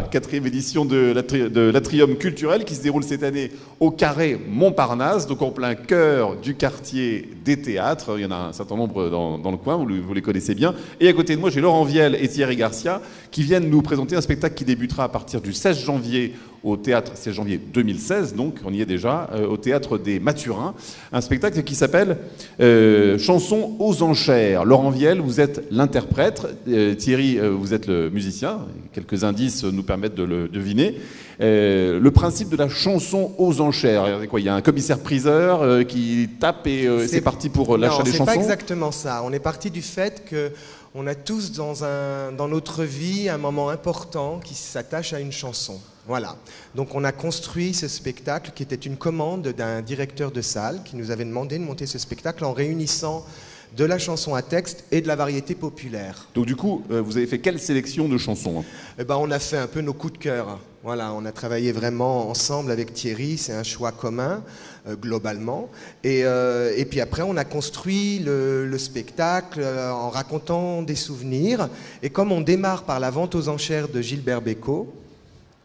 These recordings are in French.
4e édition de l'Atrium culturel qui se déroule cette année au Carré Montparnasse, donc en plein cœur du quartier des théâtres. Il y en a un certain nombre dans le coin, vous les connaissez bien. Et à côté de moi, j'ai Laurent Viel et Thierry Garcia qui viennent nous présenter un spectacle qui débutera à partir du 16 janvier au théâtre, 16 janvier 2016, donc on y est déjà, au théâtre des Mathurins, un spectacle qui s'appelle Chansons aux enchères. Laurent Viel, vous êtes l'interprète, Thierry, vous êtes le musicien, quelques indices nous permettent de le deviner. Le principe de la chanson aux enchères, il y a un commissaire-priseur qui tape et c'est parti pour l'achat des chansons. Non, c'est pas exactement ça. On est parti du fait que on a tous dans notre vie un moment important qui s'attache à une chanson. Voilà. Donc on a construit ce spectacle qui était une commande d'un directeur de salle qui nous avait demandé de monter ce spectacle en réunissant de la chanson à texte et de la variété populaire. Donc du coup, vous avez fait quelle sélection de chansons? Eh ben, on a fait un peu nos coups de cœur. Voilà, on a travaillé vraiment ensemble avec Thierry, c'est un choix commun, globalement. Et puis après, on a construit le spectacle en racontant des souvenirs. Et comme on démarre par la vente aux enchères de Gilbert Bécaud,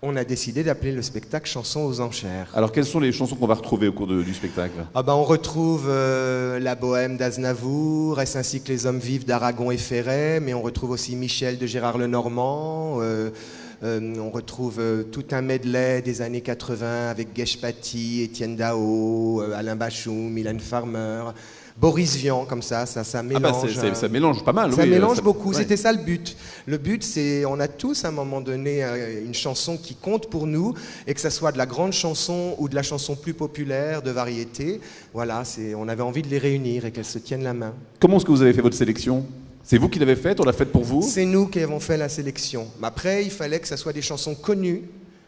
on a décidé d'appeler le spectacle Chansons aux enchères. Alors, quelles sont les chansons qu'on va retrouver au cours du spectacle? On retrouve La Bohème d'Aznavour, Est-ce ainsi que les hommes vivent d'Aragon et Ferret, mais on retrouve aussi Michel de Gérard Lenormand, on retrouve tout un medley des années 80 avec Gesh Patti, Étienne Dao, Alain Bachung, Mylène Farmer, Boris Vian, comme ça mélange. Ça mélange pas mal. Ça oui, mélange beaucoup, ouais. C'était ça le but. Le but, c'est, on a tous à un moment donné une chanson qui compte pour nous, et que ça soit de la grande chanson ou de la chanson plus populaire, de variété. Voilà, on avait envie de les réunir et qu'elles se tiennent la main. Comment est-ce que vous avez fait votre sélection? C'est vous qui l'avez faite? On l'a faite pour vous? C'est nous qui avons fait la sélection. Mais après, il fallait que ça soit des chansons connues,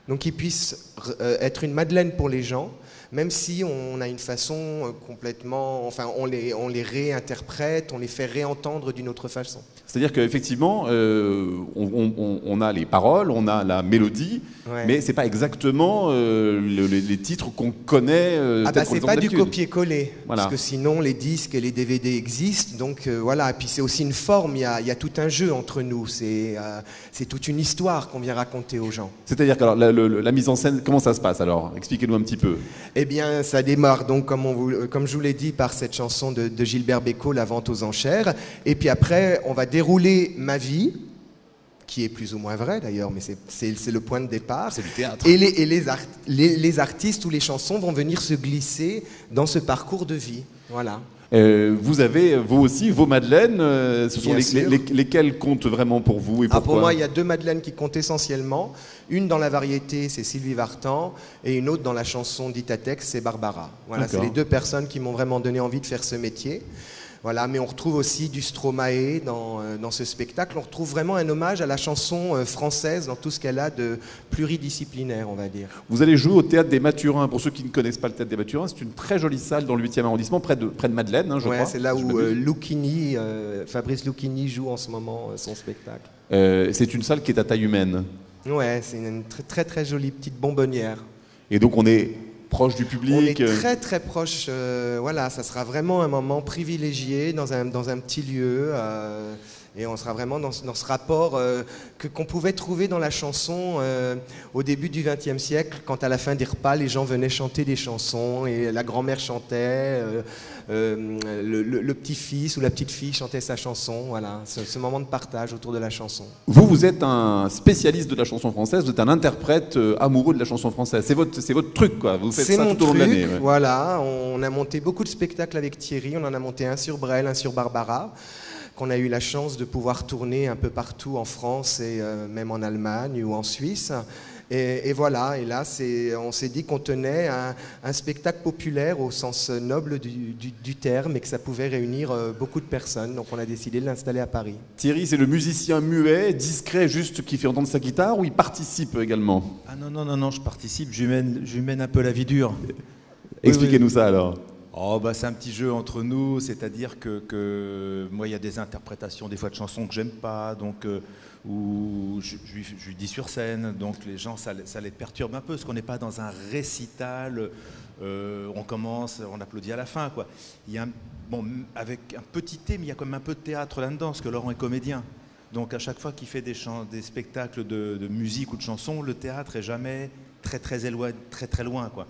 donc qui puissent être une Madeleine pour les gens, même si on a une façon complètement... Enfin, on les réinterprète, on les fait réentendre d'une autre façon. C'est-à-dire qu'effectivement, on a les paroles, on a la mélodie, ouais. Mais c'est pas exactement les titres qu'on connaît. C'est pas du copier-coller, voilà. Parce que sinon les disques et les DVD existent, donc voilà. Et puis c'est aussi une forme, il y a tout un jeu entre nous, c'est toute une histoire qu'on vient raconter aux gens. C'est-à-dire que alors, la mise en scène, comment ça se passe alors? Expliquez-nous un petit peu. Eh bien, ça démarre donc, comme je vous l'ai dit, par cette chanson de Gilbert Bécaud, La vente aux enchères. Et puis après, on va dérouler ma vie, qui est plus ou moins vraie d'ailleurs, mais c'est le point de départ. C'est du théâtre. Et les artistes ou les chansons vont venir se glisser dans ce parcours de vie. Voilà. Vous avez, vous aussi, vos madeleines. Ce sont lesquelles comptent vraiment pour vous et pourquoi? Pour moi, il y a deux madeleines qui comptent essentiellement. Une dans la variété, c'est Sylvie Vartan, et une autre dans la chanson dite à texte, c'est Barbara. Voilà, c'est les deux personnes qui m'ont vraiment donné envie de faire ce métier. Voilà, mais on retrouve aussi du Stromae dans ce spectacle. On retrouve vraiment un hommage à la chanson française dans tout ce qu'elle a de pluridisciplinaire, on va dire. Vous allez jouer au Théâtre des Mathurins. Pour ceux qui ne connaissent pas le Théâtre des Mathurins, c'est une très jolie salle dans le 8e arrondissement, près de Madeleine, je crois. C'est là où Fabrice Lucchini joue en ce moment son spectacle. C'est une salle qui est à taille humaine. Ouais, c'est une très très jolie petite bonbonnière. Et donc on est proche du public. On est très très proche. Voilà, ça sera vraiment un moment privilégié dans un petit lieu. Et on sera vraiment dans ce rapport qu'on pouvait trouver dans la chanson au début du XXe siècle, quand à la fin des repas, les gens venaient chanter des chansons et la grand-mère chantait, le petit-fils ou la petite-fille chantait sa chanson. Voilà, ce moment de partage autour de la chanson. Vous êtes un spécialiste de la chanson française, vous êtes un interprète amoureux de la chanson française. C'est votre truc, quoi. Vous faites ça tout au long de l'année. Ouais. Voilà, on a monté beaucoup de spectacles avec Thierry. On en a monté un sur Brel, un sur Barbara, qu'on a eu la chance de pouvoir tourner un peu partout en France et même en Allemagne ou en Suisse. Et voilà, et là, on s'est dit qu'on tenait un spectacle populaire au sens noble du terme et que ça pouvait réunir beaucoup de personnes. Donc on a décidé de l'installer à Paris. Thierry, c'est le musicien muet, discret, juste qui fait entendre sa guitare, ou il participe également? Ah non, je participe, je mène un peu la vie dure. Expliquez-nous ça alors. C'est un petit jeu entre nous, c'est-à-dire que moi il y a des interprétations des fois de chansons que j'aime pas, donc où je lui dis sur scène, donc les gens ça les perturbe un peu, parce qu'on n'est pas dans un récital, on commence, on applaudit à la fin, quoi. Il y a avec un petit thé, mais il y a quand même un peu de théâtre là-dedans, parce que Laurent est comédien. Donc à chaque fois qu'il fait des spectacles de musique ou de chansons, le théâtre est jamais très éloigné, très loin, quoi.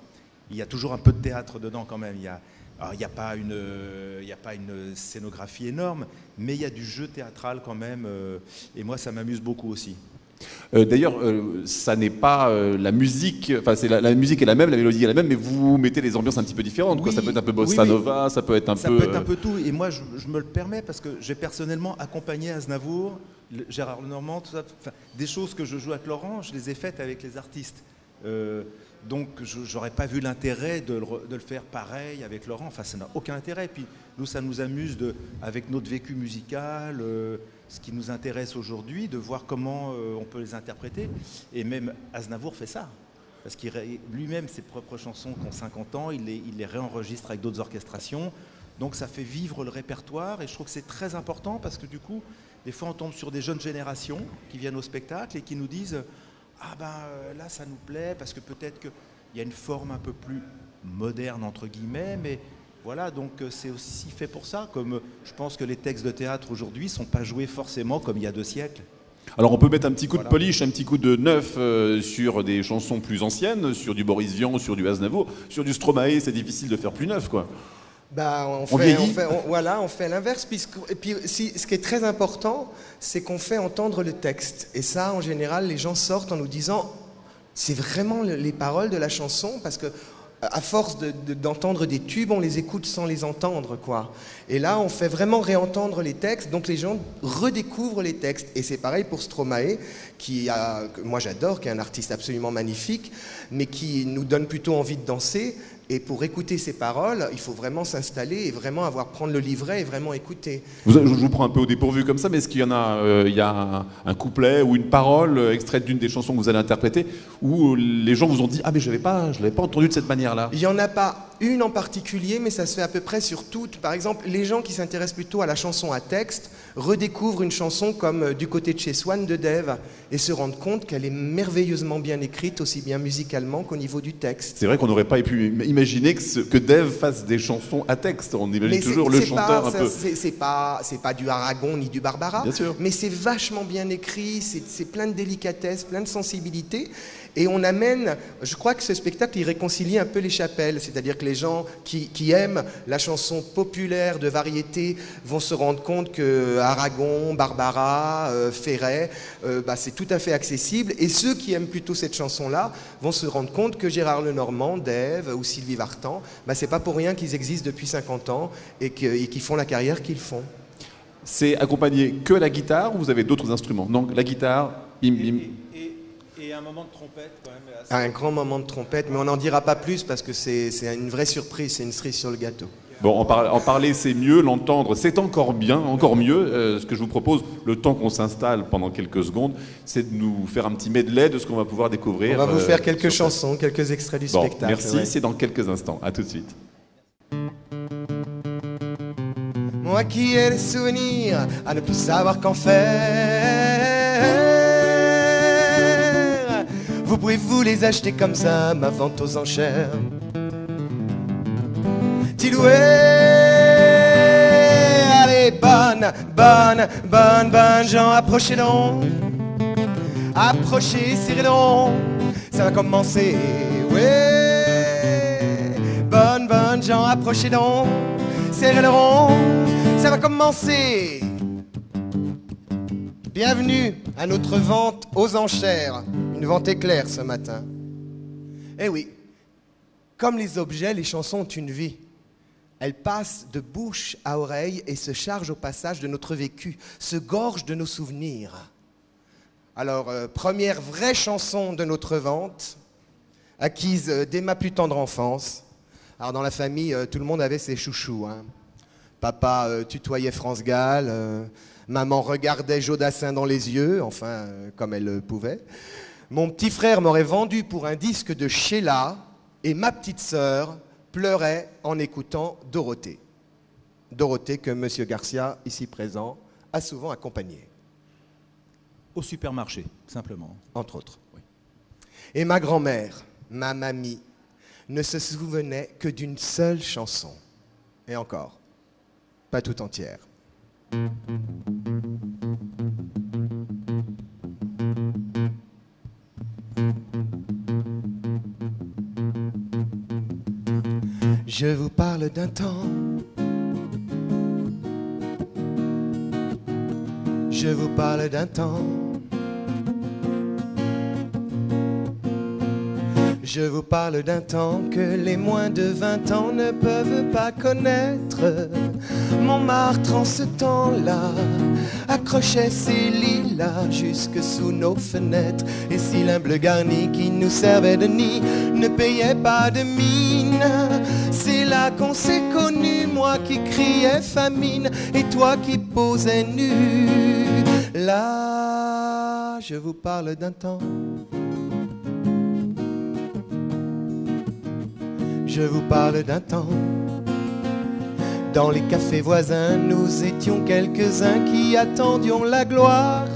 Il y a toujours un peu de théâtre dedans quand même. Alors, il n'y a pas une scénographie énorme, mais il y a du jeu théâtral quand même. Et moi, ça m'amuse beaucoup aussi. D'ailleurs, ça n'est pas la musique, enfin la musique est la même, la mélodie est la même, mais vous mettez des ambiances un petit peu différentes. Oui, quoi. Ça peut être un peu bossa nova, ça peut être un peu... Ça peut être un peu tout. Et moi, je me le permets parce que j'ai personnellement accompagné Aznavour, Gérard Lenormand, tout ça. Enfin, des choses que je joue avec Laurent, je les ai faites avec les artistes. Donc, je n'aurais pas vu l'intérêt de le faire pareil avec Laurent. Enfin, ça n'a aucun intérêt. Puis, nous, ça nous amuse, avec notre vécu musical, ce qui nous intéresse aujourd'hui, de voir comment on peut les interpréter. Et même Aznavour fait ça. Parce qu'il lui-même, ses propres chansons qui ont 50 ans, il les réenregistre avec d'autres orchestrations. Donc, ça fait vivre le répertoire. Et je trouve que c'est très important parce que, du coup, des fois, on tombe sur des jeunes générations qui viennent au spectacle et qui nous disent... Ah ben là ça nous plaît parce que peut-être qu'il y a une forme un peu plus moderne entre guillemets, mais voilà, donc c'est aussi fait pour ça, comme je pense que les textes de théâtre aujourd'hui ne sont pas joués forcément comme il y a 2 siècles. Alors on peut mettre un petit coup de polish, un petit coup de neuf sur des chansons plus anciennes, sur du Boris Vian, sur du Aznavour, sur du Stromae, c'est difficile de faire plus neuf, quoi. Bah, on fait l'inverse. Et puis, ce qui est très important, c'est qu'on fait entendre le texte. Et ça, en général, les gens sortent en nous disant, c'est vraiment les paroles de la chanson, parce que à force d'entendre des tubes, on les écoute sans les entendre, quoi. Et là, on fait vraiment réentendre les textes, donc les gens redécouvrent les textes. Et c'est pareil pour Stromae, que moi j'adore, qui est un artiste absolument magnifique, mais qui nous donne plutôt envie de danser. Et pour écouter ces paroles, il faut vraiment s'installer et vraiment prendre le livret et vraiment écouter. Je vous prends un peu au dépourvu comme ça, mais est-ce qu'il y en a, il y a un couplet ou une parole extraite d'une des chansons que vous allez interpréter où les gens vous ont dit « Ah mais je l'avais pas entendu de cette manière-là ». Il n'y en a pas une en particulier, mais ça se fait à peu près sur toutes. Par exemple, les gens qui s'intéressent plutôt à la chanson à texte redécouvrent une chanson comme Du côté de chez Swann de Dave et se rendent compte qu'elle est merveilleusement bien écrite, aussi bien musicalement qu'au niveau du texte. C'est vrai qu'on n'aurait pas pu imaginer que Dave fasse des chansons à texte. On imagine toujours le chanteur un peu... C'est pas du Aragon ni du Barbara, bien sûr. Mais c'est vachement bien écrit, c'est plein de délicatesse, plein de sensibilité. Et on amène, je crois que ce spectacle, il réconcilie un peu les chapelles, c'est-à-dire que les gens qui aiment la chanson populaire de variété vont se rendre compte que Aragon, Barbara, Ferret, c'est tout à fait accessible. Et ceux qui aiment plutôt cette chanson-là vont se rendre compte que Gérard Lenormand, Dave ou Sylvie Vartan, c'est pas pour rien qu'ils existent depuis 50 ans et qu'ils font la carrière qu'ils font. C'est accompagné que à la guitare ou vous avez d'autres instruments? Donc la guitare, bim bim. Et un moment de trompette quand même. Un grand moment de trompette, mais on n'en dira pas plus parce que c'est une vraie surprise, c'est une cerise sur le gâteau. Bon, en parler c'est mieux, l'entendre c'est encore bien, encore mieux. Ce que je vous propose, le temps qu'on s'installe pendant quelques secondes, c'est de nous faire un petit medley de ce qu'on va pouvoir découvrir. On va vous faire quelques chansons, quelques extraits du spectacle. Merci, ouais. C'est dans quelques instants. À tout de suite. Moi qui ai des souvenirs à ne plus savoir qu'en faire, vous pouvez-vous les acheter comme ça, ma vente aux enchères? Tiloué, allez, bonne gens, approchez donc, approchez, serrez donc, ça va commencer, ouais. Bonne gens, approchez donc, serrez le rond, ça va commencer. Bienvenue à notre vente aux enchères. Une vente éclair ce matin. Eh oui, comme les objets, les chansons ont une vie. Elles passent de bouche à oreille et se chargent au passage de notre vécu, se gorgent de nos souvenirs. Alors, première vraie chanson de notre vente, acquise dès ma plus tendre enfance. Alors dans la famille, tout le monde avait ses chouchous, hein. Papa tutoyait France Gall, maman regardait Jodassin dans les yeux, enfin, comme elle pouvait. Mon petit frère m'aurait vendu pour un disque de Sheila et ma petite sœur pleurait en écoutant Dorothée. Dorothée que Monsieur Garcia, ici présent, a souvent accompagnée. Au supermarché, simplement. Entre autres, oui. Et ma grand-mère, ma mamie, ne se souvenait que d'une seule chanson. Et encore, pas tout entière. Je vous parle d'un temps. Je vous parle d'un temps. Je vous parle d'un temps que les moins de 20 ans ne peuvent pas connaître. Montmartre en ce temps-là accrochait ses lilas jusque sous nos fenêtres. Et si l'humble garni qui nous servait de nid ne payait pas de mine, c'est là qu'on s'est connus, moi qui criais famine et toi qui posais nu. Là, je vous parle d'un temps. Je vous parle d'un temps. Dans les cafés voisins, nous étions quelques-uns qui attendions la gloire.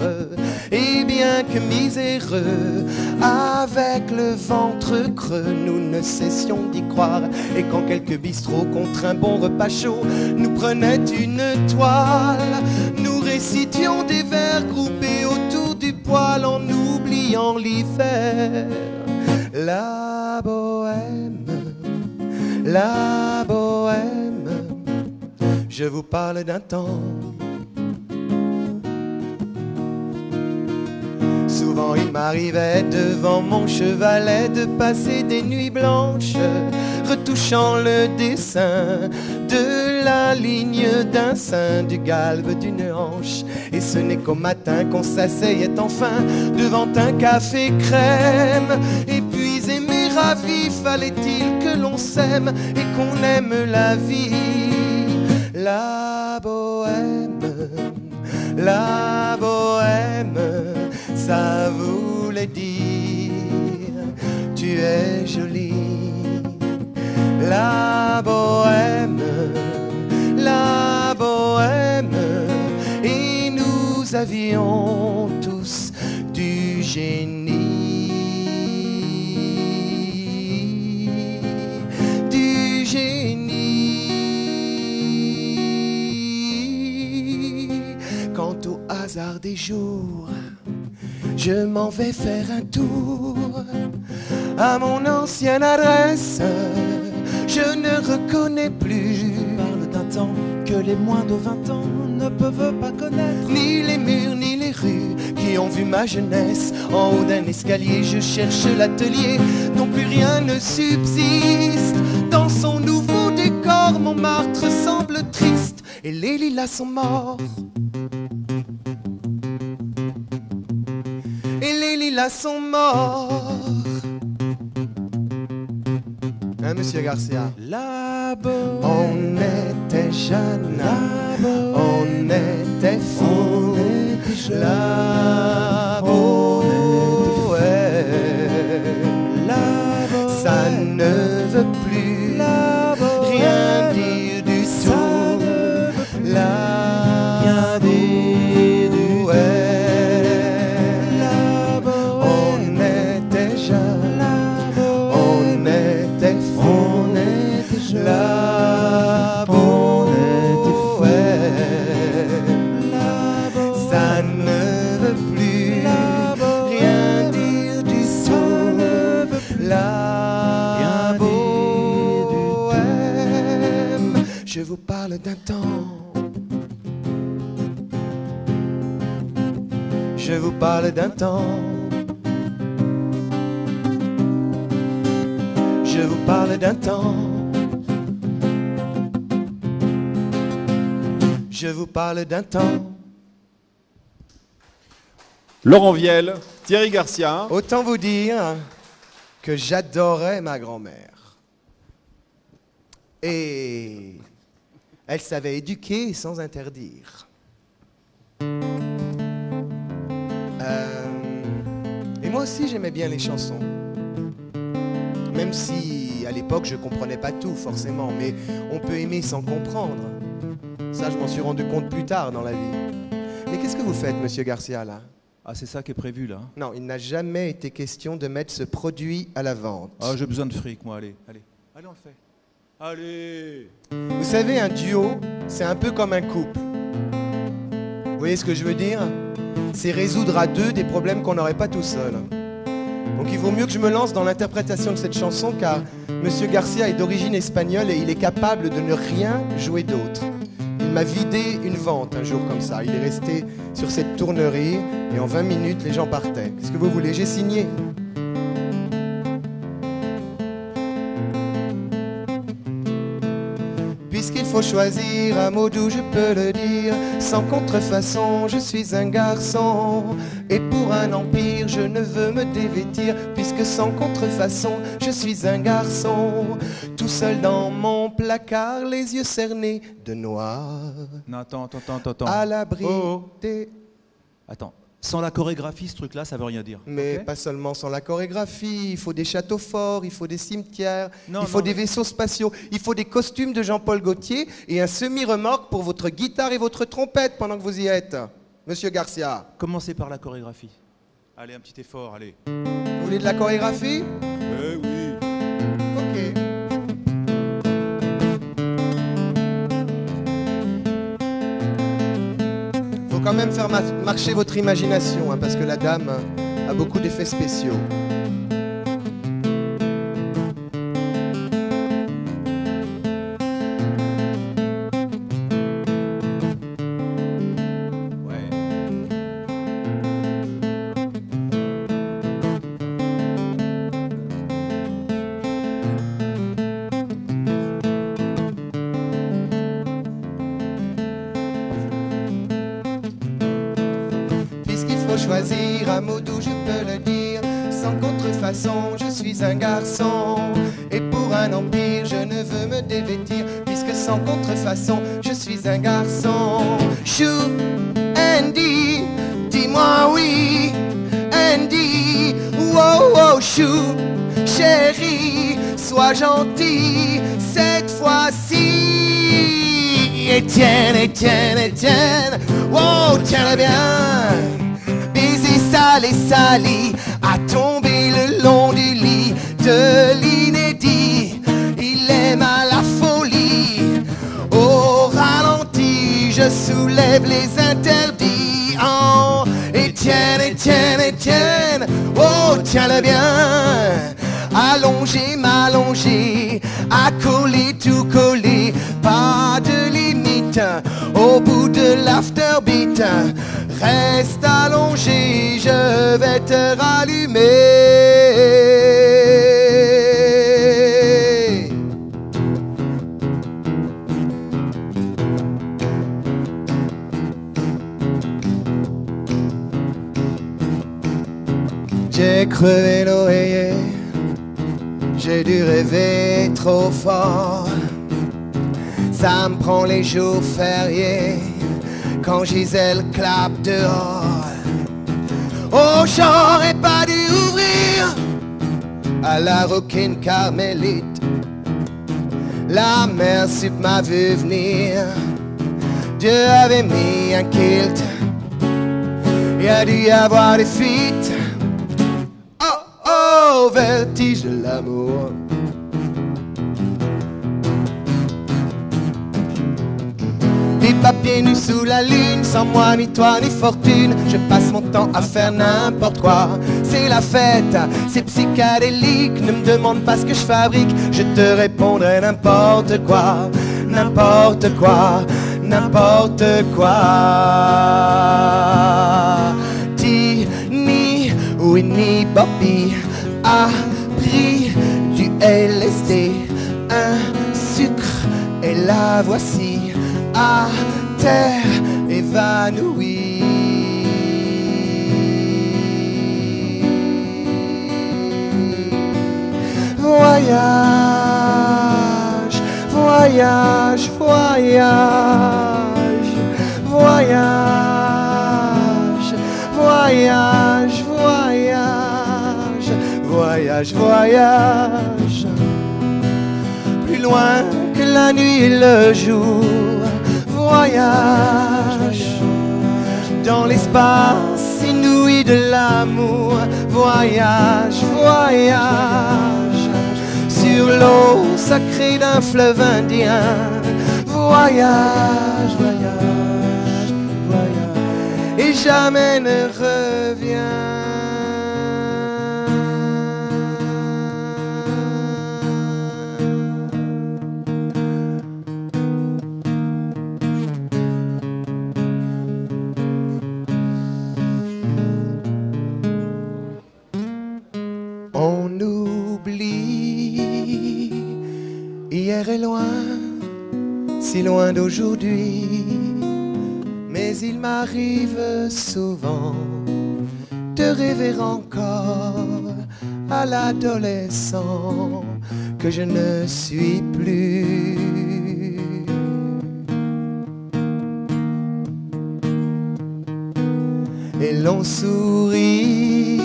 Et bien que miséreux, avec le ventre creux, nous ne cessions d'y croire. Et quand quelques bistrots contre un bon repas chaud nous prenaient une toile, nous récitions des vers groupés autour du poêle en oubliant l'hiver. La bohème, la bohème, je vous parle d'un temps. Souvent il m'arrivait devant mon chevalet de passer des nuits blanches, retouchant le dessin de la ligne d'un sein, du galbe d'une hanche. Et ce n'est qu'au matin qu'on s'asseyait enfin devant un café crème. Et puis aimer ravi, fallait-il que l'on s'aime et qu'on aime la vie. La bohème, la bohème, ça voulait dire tu es jolie. La bohème, la bohème, et nous avions tous du génie, du génie. Quant au hasard des jours, je m'en vais faire un tour à mon ancienne adresse. Je ne reconnais plus. Je parle d'un temps que les moins de 20 ans ne peuvent pas connaître. Ni les murs, ni les rues qui ont vu ma jeunesse. En haut d'un escalier, je cherche l'atelier dont plus rien ne subsiste. Dans son nouveau décor, Montmartre semble triste et les lilas sont morts. Et les lilas sont morts. Hein, Monsieur Garcia? La bohème, On était jeunes, on était fous, la bohème, ça ne veut plus rien dire du tout, la bohème, on était jeunes, on était fous, la bohème, ça ne veut plus rien dire du tout, la bohème. Je vous parle d'un temps. Je vous parle d'un temps. Je vous parle d'un temps. Je vous parle d'un temps. Laurent Viel, Thierry Garcia. Autant vous dire que j'adorais ma grand-mère. Et elle savait éduquer sans interdire. Et moi aussi j'aimais bien les chansons. Même si à l'époque je comprenais pas tout forcément, mais on peut aimer sans comprendre. Ça je m'en suis rendu compte plus tard dans la vie. Mais qu'est-ce que vous faites, Monsieur Garcia, là? Ah, c'est ça qui est prévu là. Non, il n'a jamais été question de mettre ce produit à la vente. Ah, j'ai besoin de fric, moi, allez, allez. Allez, on le fait. Allez. Vous savez, un duo, c'est un peu comme un couple. Vous voyez ce que je veux dire? C'est résoudre à deux des problèmes qu'on n'aurait pas tout seul. Donc il vaut mieux que je me lance dans l'interprétation de cette chanson, car Monsieur Garcia est d'origine espagnole et il est capable de ne rien jouer d'autre. Il m'a vidé une vente un jour comme ça. Il est resté sur cette tournerie et en 20 minutes, les gens partaient. Qu'est-ce que vous voulez? J'ai signé. Puisqu'il faut choisir un mot doux, je peux le dire. Sans contrefaçon, je suis un garçon. Et pour un empire, je ne veux me dévêtir. Puisque sans contrefaçon, je suis un garçon. Tout seul dans mon placard, les yeux cernés de noir. Non, attends. À l'abri des... Attends. Sans la chorégraphie, ce truc-là, ça veut rien dire. Mais okay? pas seulement sans la chorégraphie, il faut des châteaux forts, il faut des cimetières, il faut des vaisseaux spatiaux, il faut des costumes de Jean-Paul Gaultier et un semi-remorque pour votre guitare et votre trompette pendant que vous y êtes. Monsieur Garcia. Commencez par la chorégraphie. Allez, un petit effort, allez. Vous voulez de la chorégraphie? Oui. Ok. Quand même faire marcher votre imagination, hein, parce que la dame a beaucoup d'effets spéciaux. Choisir un mot doux, je peux le dire. Sans contrefaçon, je suis un garçon. Et pour un empire, je ne veux me dévêtir. Puisque sans contrefaçon, je suis un garçon. Chou, Andy, dis-moi oui. Andy, wow, wow, chou. Chérie, sois gentil cette fois-ci. Étienne, wow, tiens-le bien. Baiser salé, sali, à tomber le long du lit de l'inédit. Il aime à la folie. Au ralenti, je soulève les interdits. Oh, Étienne, oh, tiens-le bien. Allonger, m'allonger, à coller, tout coller. Pas de limite, au bout de l'afterbeat. Reste allongé, je vais te rallumer. J'ai crevé l'oreiller, j'ai dû rêver trop fort. Ça me prend les jours fériés quand Gisèle clappe dehors. Oh, j'aurais pas dû ouvrir à la Rockin' Carmélite. La mère sup m'a vu venir. Dieu avait mis un kilt. Il a dû y avoir des fuites. Oh, oh, vertige de l'amour. Des papiers nus sous la lune, sans moi, ni toi, ni fortune. Je passe mon temps à faire n'importe quoi. C'est la fête, c'est psychédélique. Ne me demande pas ce que je fabrique, je te répondrai n'importe quoi. N'importe quoi, n'importe quoi. Tini, Winnie, Bobby a pris du LSD, un sucre, et la voici à terre évanouie. Voyage, voyage, voyage, voyage, voyage, voyage, voyage, voyage, plus loin que la nuit et le jour. Voyage dans l'espace inouï de l'amour. Voyage, voyage sur l'eau sacrée d'un fleuve indien. Voyage, voyage, voyage, et jamais ne revient. loin d'aujourd'hui, mais il m'arrive souvent de rêver encore à l'adolescent que je ne suis plus. Et l'on sourit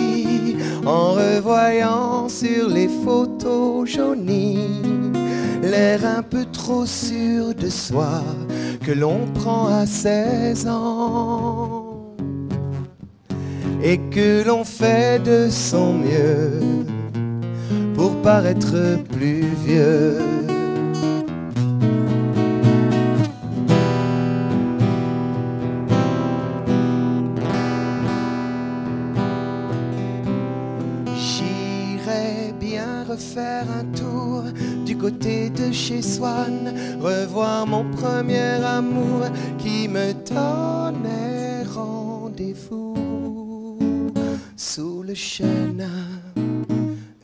en revoyant sur les photos jaunies l'air un peu trop sûr de soi que l'on prend à 16 ans et que l'on fait de son mieux pour paraître plus vieux. J'irais bien refaire un tour du côté de chez Swann, revoir mon premier amour qui me donnait rendez-vous sous le chêne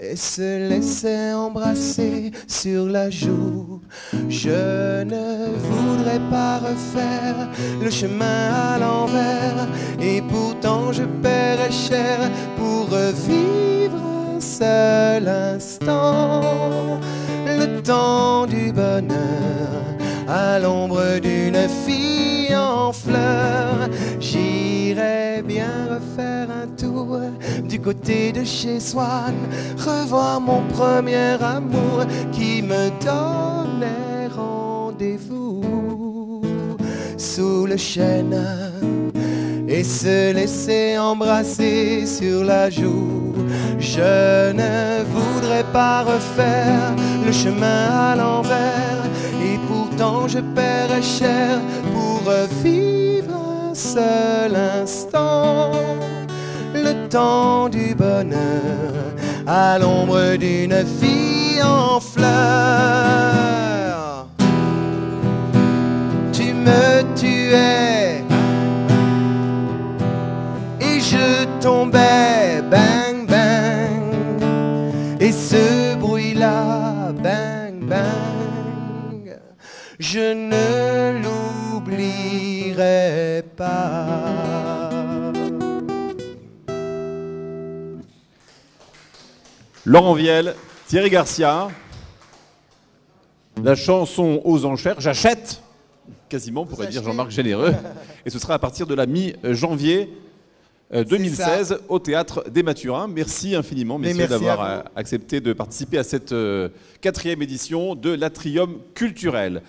et se laisser embrasser sur la joue. Je ne voudrais pas refaire le chemin à l'envers, et pourtant je paierais cher pour revivre un seul instant, le temps du bonheur à l'ombre d'une fille en fleurs. J'irais bien refaire un tour du côté de chez Swann, revoir mon premier amour qui me donnait rendez-vous sous le chêne et se laisser embrasser sur la joue. Je ne voudrais pas refaire le chemin à l'envers, et pourtant je paierais cher pour revivre un seul instant, le temps du bonheur à l'ombre d'une fille en fleurs. Tu me tuais et je tombais, bang bang, et ce bruit-là, bang bang, je ne l'oublierai pas. Laurent Viel, Thierry Garcia, la chanson aux enchères, j'achète, quasiment pourrait dire Jean-Marc Généreux, et ce sera à partir de la mi-janvier 2016 au Théâtre des Mathurins. Merci infiniment, messieurs, d'avoir accepté de participer à cette 4e édition de l'Atrium culturel.